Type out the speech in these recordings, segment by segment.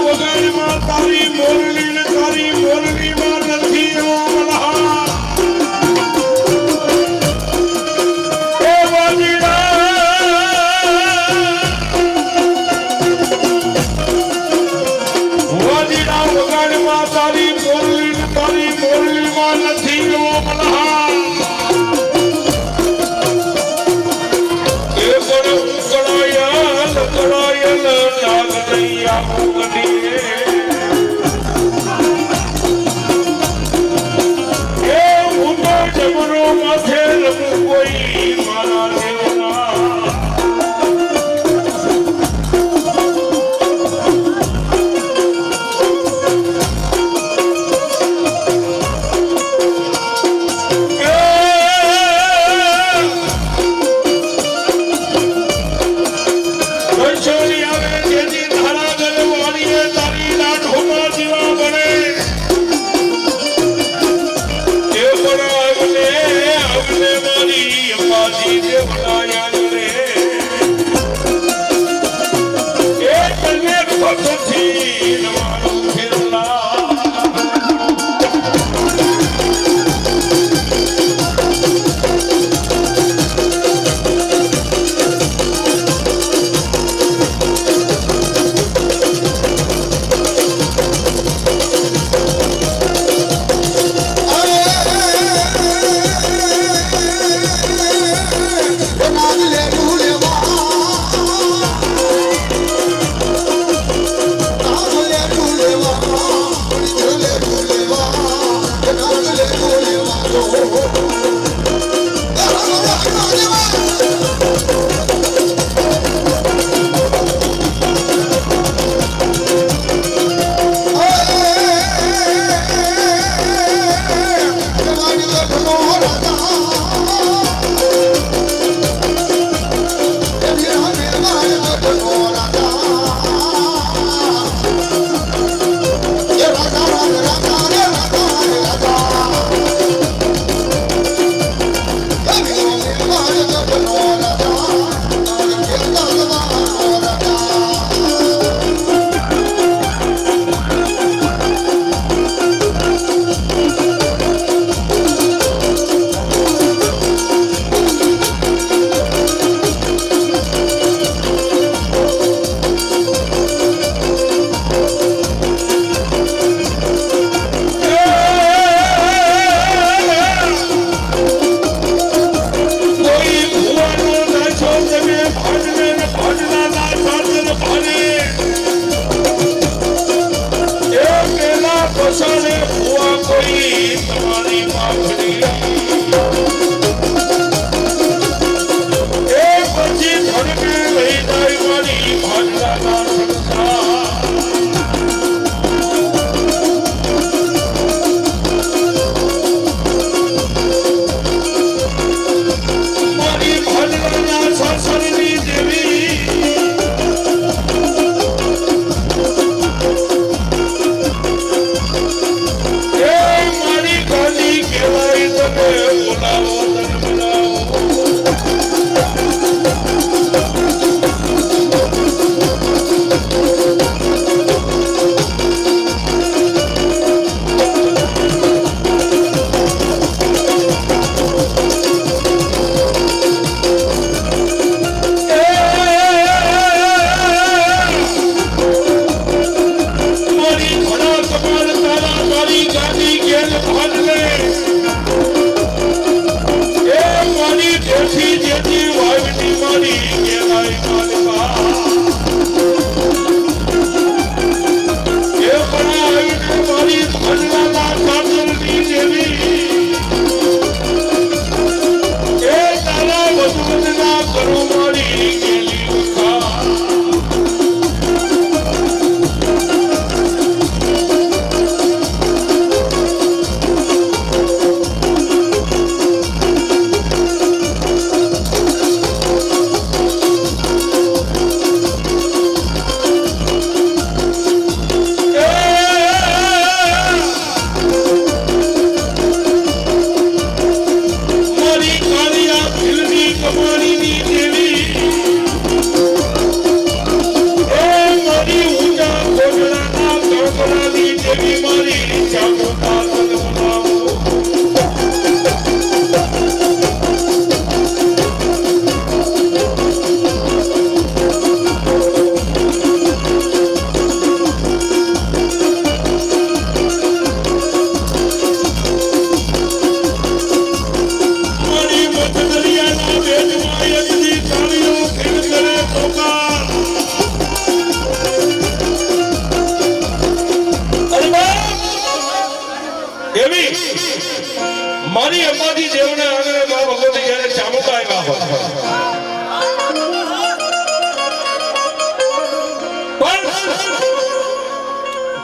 વગાડમાં તારી મોરલી ને તારી મોરલીમાં નથી એવો મલ્હાર એ વાજીડા વગાડમાં તારી મોરલી ને તારી મોરલીમાં નથી એવો મલ્હાર એ પણ કડાયલ નાગનૈયા મુગડીએ એ હું તો જમરો માથે રમું કોઈ મારા દેવના છોડી આવે જેથી ધારા ગલવાડીએ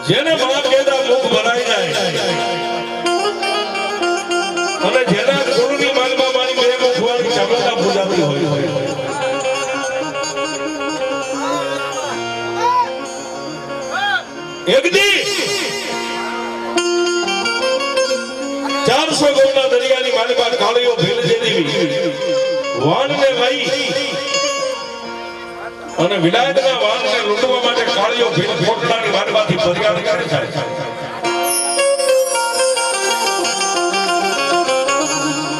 જેને માં કેદા મુખ ભરાઈ જાય અને જેના ગુરુની માલમાં મારી બે મુખવાળી ચામુંડા પૂજાતી હોય એક દી 400 ગૌના દરિયાની માલિકા કાળીઓ ભીલ જેવી વાણને લઈ અને વિલાયતના વાણને લૂંટવા માટે કાળીઓ ભીલ કોટલાની માલિકાથી ફરિયાદ કરે છે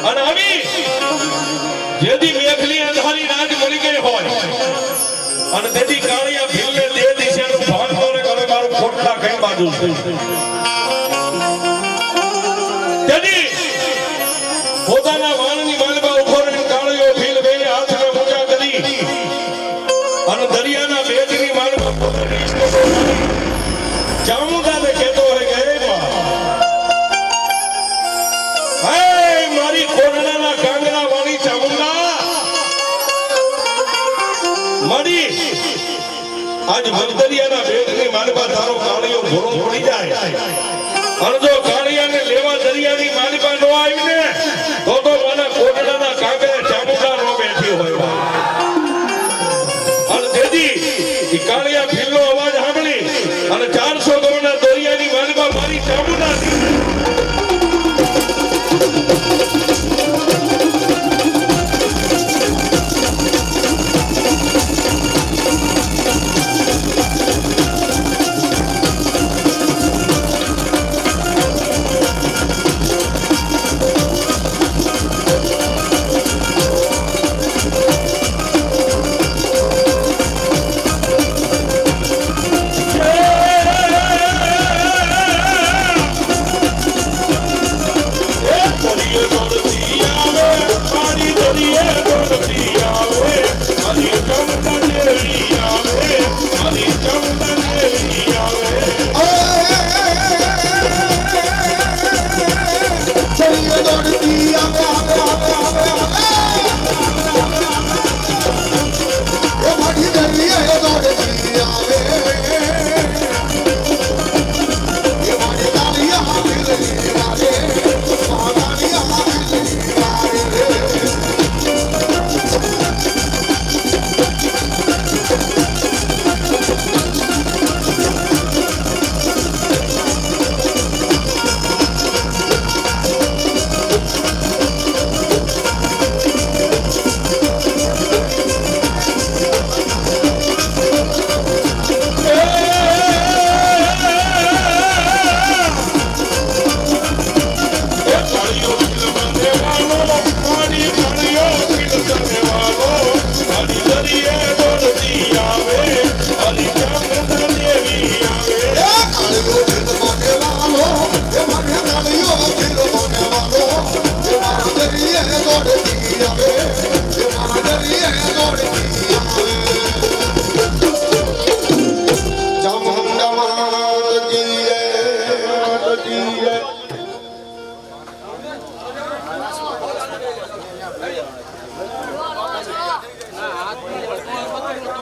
અને આવી જેથી મેઘલી અંધારી રાજ મળી ગઈ હોય અને તેથી કાળિયા ભીલને તે દિશાનું ભાન કરે કરે મારું કોટલા કઈ બાજુ છે તેથી પોતાના વાણની માલમાં ઉભો રહીને કાળિયો ભીલ બે હાથને ઊંચા કરી અને દરિયાના બેજની માલમાં પોતાની ચામુંડાને કહેતો હોય કે હે મારી કોરડાના કાંગડા વાળી ચામુંડા મારી આજ વંદરિયાના બેજની માલમાં તારો કાળિયો ઘોડો પડી જાય અને જો કાળિયાને લેવા દરિયાની માલિકા નો આવી ને તો મને કોટડાના કાંગરે ચામુંડા નો બેઠી હોય અને તેથી ઈ કાળિયા ભીલનો અવાજ સાંભળી અને 400 ગૌના દરિયાની માલિકા મારી ચામુંડા ચામુંડા માત કી જય.